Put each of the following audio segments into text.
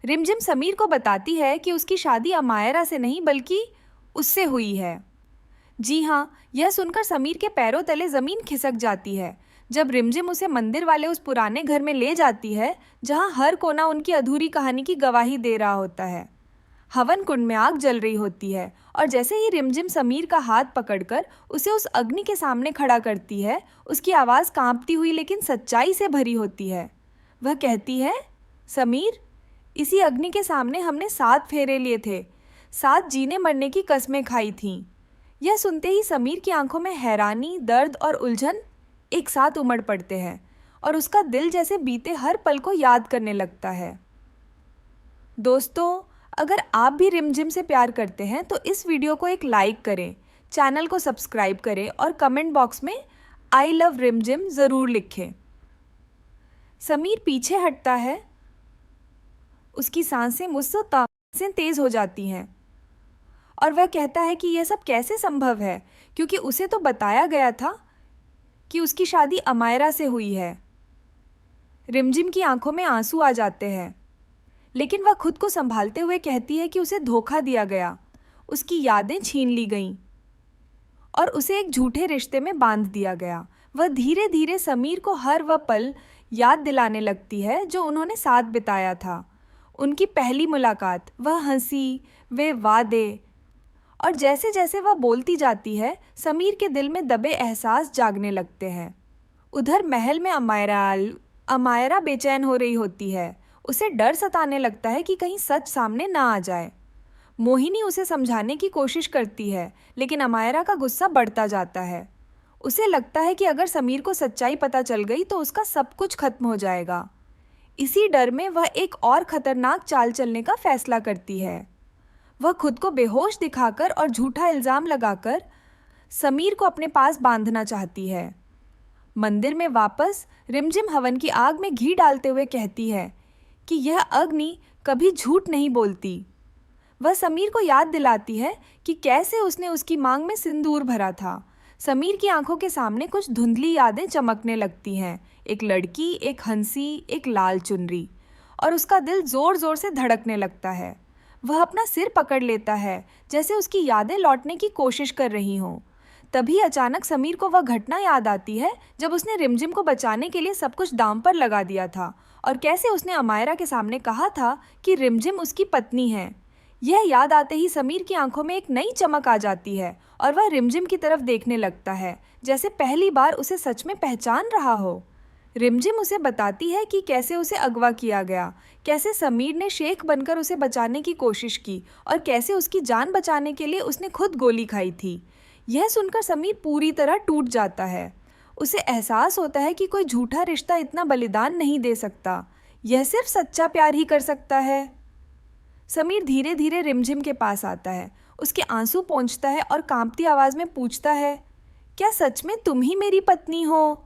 रिमझिम समीर को बताती है कि उसकी शादी अमायरा से नहीं बल्कि उससे हुई है। जी हाँ, यह सुनकर समीर के पैरों तले जमीन खिसक जाती है जब रिमझिम उसे मंदिर वाले उस पुराने घर में ले जाती है जहाँ हर कोना उनकी अधूरी कहानी की गवाही दे रहा होता है। हवन कुंड में आग जल रही होती है और जैसे ही रिमझिम समीर का हाथ पकड़कर उसे उस अग्नि के सामने खड़ा करती है, उसकी आवाज़ कांपती हुई लेकिन सच्चाई से भरी होती है। वह कहती है, समीर, इसी अग्नि के सामने हमने 7 फेरे लिए थे, 7 जीने मरने की कस्में खाई थीं। यह सुनते ही समीर की आंखों में हैरानी, दर्द और उलझन एक साथ उमड़ पड़ते हैं और उसका दिल जैसे बीते हर पल को याद करने लगता है। दोस्तों, अगर आप भी रिमझिम से प्यार करते हैं तो इस वीडियो को एक लाइक करें, चैनल को सब्सक्राइब करें और कमेंट बॉक्स में आई लव रिमझिम ज़रूर लिखें। समीर पीछे हटता है, उसकी सांसें मुझसे तेज़ हो जाती हैं और वह कहता है कि यह सब कैसे संभव है, क्योंकि उसे तो बताया गया था कि उसकी शादी अमायरा से हुई है। रिमझिम की आंखों में आंसू आ जाते हैं, लेकिन वह खुद को संभालते हुए कहती है कि उसे धोखा दिया गया, उसकी यादें छीन ली गईं और उसे एक झूठे रिश्ते में बांध दिया गया। वह धीरे धीरे समीर को हर वह पल याद दिलाने लगती है जो उन्होंने साथ बिताया था। उनकी पहली मुलाकात, वह हंसी, वे वादे, और जैसे जैसे वह बोलती जाती है समीर के दिल में दबे एहसास जागने लगते हैं। उधर महल में अमायरा बेचैन हो रही होती है। उसे डर सताने लगता है कि कहीं सच सामने ना आ जाए। मोहिनी उसे समझाने की कोशिश करती है, लेकिन अमायरा का गुस्सा बढ़ता जाता है। उसे लगता है कि अगर समीर को सच्चाई पता चल गई तो उसका सब कुछ खत्म हो जाएगा। इसी डर में वह एक और खतरनाक चाल चलने का फैसला करती है। वह खुद को बेहोश दिखाकर और झूठा इल्ज़ाम लगाकर समीर को अपने पास बांधना चाहती है। मंदिर में वापस रिमझिम हवन की आग में घी डालते हुए कहती है कि यह अग्नि कभी झूठ नहीं बोलती। वह समीर को याद दिलाती है कि कैसे उसने उसकी मांग में सिंदूर भरा था। समीर की आंखों के सामने कुछ धुंधली यादें चमकने लगती हैं, एक लड़की, एक हंसी, एक लाल चुनरी, और उसका दिल ज़ोर ज़ोर से धड़कने लगता है। वह अपना सिर पकड़ लेता है जैसे उसकी यादें लौटने की कोशिश कर रही हों। तभी अचानक समीर को वह घटना याद आती है जब उसने रिमझिम को बचाने के लिए सब कुछ दांव पर लगा दिया था और कैसे उसने अमायरा के सामने कहा था कि रिमझिम उसकी पत्नी है। यह याद आते ही समीर की आंखों में एक नई चमक आ जाती है और वह रिमझिम की तरफ देखने लगता है जैसे पहली बार उसे सच में पहचान रहा हो। रिमझिम उसे बताती है कि कैसे उसे अगवा किया गया, कैसे समीर ने शेख बनकर उसे बचाने की कोशिश की और कैसे उसकी जान बचाने के लिए उसने खुद गोली खाई थी। यह सुनकर समीर पूरी तरह टूट जाता है। उसे एहसास होता है कि कोई झूठा रिश्ता इतना बलिदान नहीं दे सकता, यह सिर्फ सच्चा प्यार ही कर सकता है। समीर धीरे धीरे रिमझिम के पास आता है, उसके आंसू पोंछता है और कांपती आवाज़ में पूछता है, क्या सच में तुम ही मेरी पत्नी हो?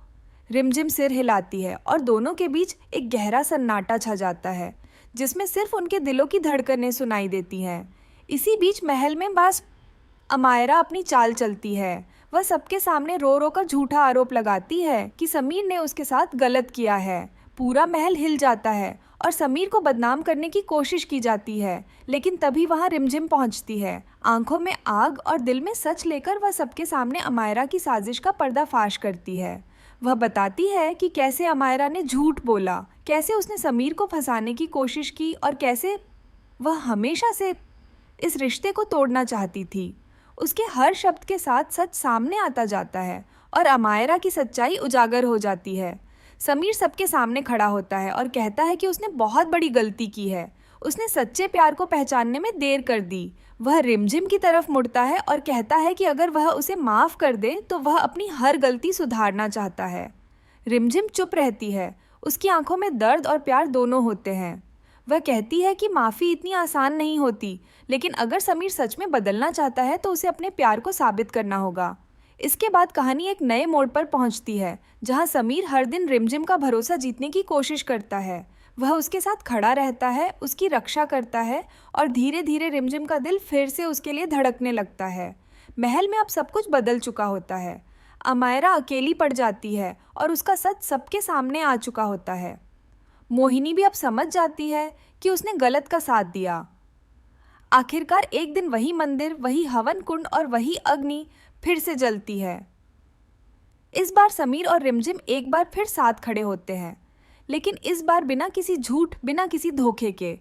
रिमझिम सिर हिलाती है और दोनों के बीच एक गहरा सन्नाटा छा जाता है जिसमें सिर्फ उनके दिलों की धड़कनें सुनाई देती हैं। इसी बीच महल में बस अमायरा अपनी चाल चलती है। वह सबके सामने रो रो कर झूठा आरोप लगाती है कि समीर ने उसके साथ गलत किया है। पूरा महल हिल जाता है और समीर को बदनाम करने की कोशिश की जाती है, लेकिन तभी वहाँ रिमझिम पहुँचती है। आंखों में आग और दिल में सच लेकर वह सबके सामने अमायरा की साजिश का पर्दाफाश करती है। वह बताती है कि कैसे अमायरा ने झूठ बोला, कैसे उसने समीर को फंसाने की कोशिश की और कैसे वह हमेशा से इस रिश्ते को तोड़ना चाहती थी। उसके हर शब्द के साथ सच सामने आता जाता है और अमायरा की सच्चाई उजागर हो जाती है। समीर सबके सामने खड़ा होता है और कहता है कि उसने बहुत बड़ी गलती की है, उसने सच्चे प्यार को पहचानने में देर कर दी। वह रिमझिम की तरफ मुड़ता है और कहता है कि अगर वह उसे माफ़ कर दे तो वह अपनी हर गलती सुधारना चाहता है। रिमझिम चुप रहती है, उसकी आंखों में दर्द और प्यार दोनों होते हैं। वह कहती है कि माफ़ी इतनी आसान नहीं होती, लेकिन अगर समीर सच में बदलना चाहता है तो उसे अपने प्यार को साबित करना होगा। इसके बाद कहानी एक नए मोड़ पर पहुंचती है, जहां समीर हर दिन रिमझिम का भरोसा जीतने की कोशिश करता है। वह उसके साथ खड़ा रहता है, उसकी रक्षा करता है और धीरे धीरे रिमझिम का दिल फिर से उसके लिए धड़कने लगता है। महल में अब सब कुछ बदल चुका होता है। अमायरा अकेली पड़ जाती है और उसका सच सबके सामने आ चुका होता है। मोहिनी भी अब समझ जाती है कि उसने गलत का साथ दिया। आखिरकार एक दिन वही मंदिर, वही हवन कुंड और वही अग्नि फिर से जलती है। इस बार समीर और रिमझिम एक बार फिर साथ खड़े होते हैं, लेकिन इस बार बिना किसी झूठ, बिना किसी धोखे के।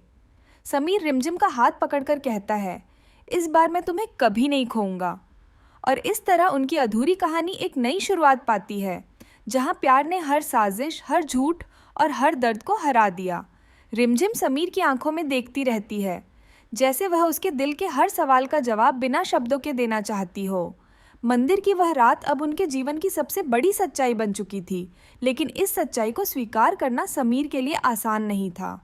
समीर रिमझिम का हाथ पकड़कर कहता है, इस बार मैं तुम्हें कभी नहीं खोऊंगा। और इस तरह उनकी अधूरी कहानी एक नई शुरुआत पाती है, जहां प्यार ने हर साजिश, हर झूठ और हर दर्द को हरा दिया। रिमझिम समीर की आंखों में देखती रहती है, जैसे वह उसके दिल के हर सवाल का जवाब बिना शब्दों के देना चाहती हो। मंदिर की वह रात अब उनके जीवन की सबसे बड़ी सच्चाई बन चुकी थी, लेकिन इस सच्चाई को स्वीकार करना समीर के लिए आसान नहीं था।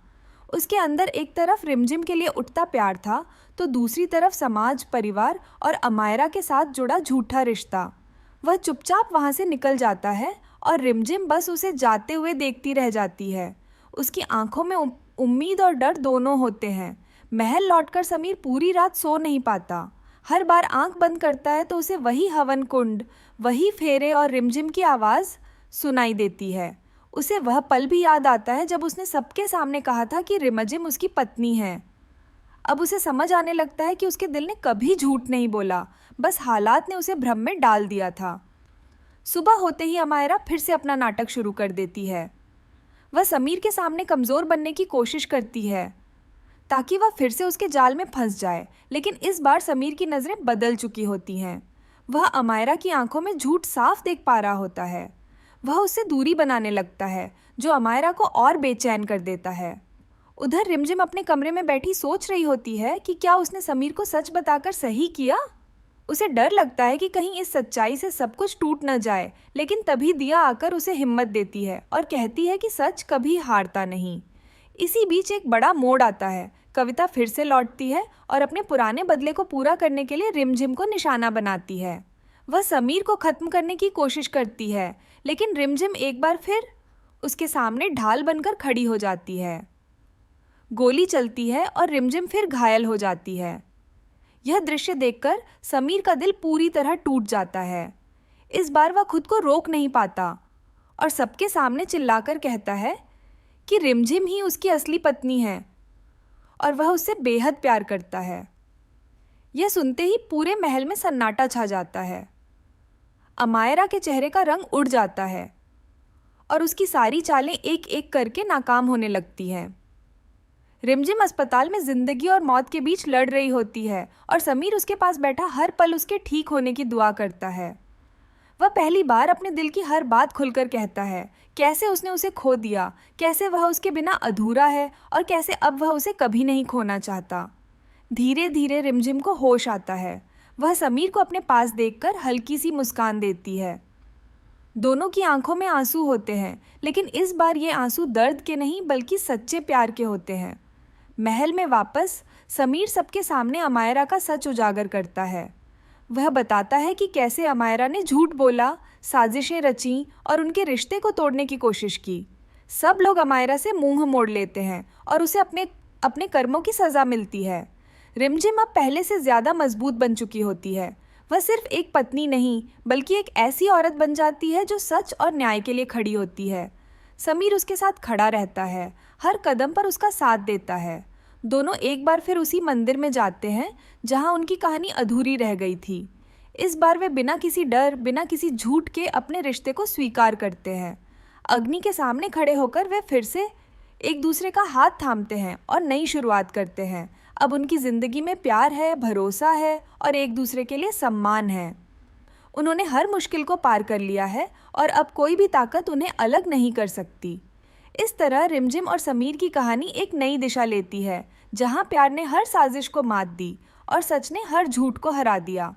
उसके अंदर एक तरफ रिमझिम के लिए उठता प्यार था, तो दूसरी तरफ समाज, परिवार और अमायरा के साथ जुड़ा झूठा रिश्ता। वह चुपचाप वहां से निकल जाता है और रिमझिम बस उसे जाते हुए देखती रह जाती है। उसकी आंखों में उम्मीद और डर दोनों होते हैं। महल लौटकर समीर पूरी रात सो नहीं पाता। हर बार आंख बंद करता है तो उसे वही हवन कुंड, वही फेरे और रिमझिम की आवाज़ सुनाई देती है। उसे वह पल भी याद आता है जब उसने सबके सामने कहा था कि रिमझिम उसकी पत्नी है। अब उसे समझ आने लगता है कि उसके दिल ने कभी झूठ नहीं बोला, बस हालात ने उसे भ्रम में डाल दिया था। सुबह होते ही अमायरा फिर से अपना नाटक शुरू कर देती है। वह समीर के सामने कमज़ोर बनने की कोशिश करती है ताकि वह फिर से उसके जाल में फंस जाए, लेकिन इस बार समीर की नज़रें बदल चुकी होती हैं। वह अमायरा की आंखों में झूठ साफ देख पा रहा होता है। वह उससे दूरी बनाने लगता है, जो अमायरा को और बेचैन कर देता है। उधर रिमझिम अपने कमरे में बैठी सोच रही होती है कि क्या उसने समीर को सच बताकर सही किया। उसे डर लगता है कि कहीं इस सच्चाई से सब कुछ टूट न जाए, लेकिन तभी दिया आकर उसे हिम्मत देती है और कहती है कि सच कभी हारता नहीं। इसी बीच एक बड़ा मोड़ आता है। कविता फिर से लौटती है और अपने पुराने बदले को पूरा करने के लिए रिमझिम को निशाना बनाती है। वह समीर को खत्म करने की कोशिश करती है, लेकिन रिमझिम एक बार फिर उसके सामने ढाल बनकर खड़ी हो जाती है। गोली चलती है और रिमझिम फिर घायल हो जाती है। यह दृश्य देखकर समीर का दिल पूरी तरह टूट जाता है। इस बार वह खुद को रोक नहीं पाता और सबके सामने चिल्लाकर कहता है कि रिमझिम ही उसकी असली पत्नी है और वह उससे बेहद प्यार करता है। यह सुनते ही पूरे महल में सन्नाटा छा जाता है। अमायरा के चेहरे का रंग उड़ जाता है और उसकी सारी चालें एक एक करके नाकाम होने लगती हैं। रिमझिम अस्पताल में जिंदगी और मौत के बीच लड़ रही होती है और समीर उसके पास बैठा हर पल उसके ठीक होने की दुआ करता है। वह पहली बार अपने दिल की हर बात खुलकर कहता है, कैसे उसने उसे खो दिया, कैसे वह उसके बिना अधूरा है और कैसे अब वह उसे कभी नहीं खोना चाहता। धीरे धीरे रिमझिम को होश आता है। वह समीर को अपने पास देखकर हल्की सी मुस्कान देती है। दोनों की आंखों में आंसू होते हैं, लेकिन इस बार ये आंसू दर्द के नहीं बल्कि सच्चे प्यार के होते हैं। महल में वापस समीर सबके सामने अमायरा का सच उजागर करता है। वह बताता है कि कैसे अमायरा ने झूठ बोला, साजिशें रची और उनके रिश्ते को तोड़ने की कोशिश की। सब लोग अमायरा से मुंह मोड़ लेते हैं और उसे अपने कर्मों की सज़ा मिलती है। रिमझिम अब पहले से ज़्यादा मजबूत बन चुकी होती है। वह सिर्फ एक पत्नी नहीं बल्कि एक ऐसी औरत बन जाती है जो सच और न्याय के लिए खड़ी होती है। समीर उसके साथ खड़ा रहता है, हर कदम पर उसका साथ देता है। दोनों एक बार फिर उसी मंदिर में जाते हैं जहां उनकी कहानी अधूरी रह गई थी। इस बार वे बिना किसी डर, बिना किसी झूठ के अपने रिश्ते को स्वीकार करते हैं। अग्नि के सामने खड़े होकर वे फिर से एक दूसरे का हाथ थामते हैं और नई शुरुआत करते हैं। अब उनकी ज़िंदगी में प्यार है, भरोसा है और एक दूसरे के लिए सम्मान है। उन्होंने हर मुश्किल को पार कर लिया है और अब कोई भी ताकत उन्हें अलग नहीं कर सकती। इस तरह रिमझिम और समीर की कहानी एक नई दिशा लेती है, जहां प्यार ने हर साजिश को मात दी और सच ने हर झूठ को हरा दिया।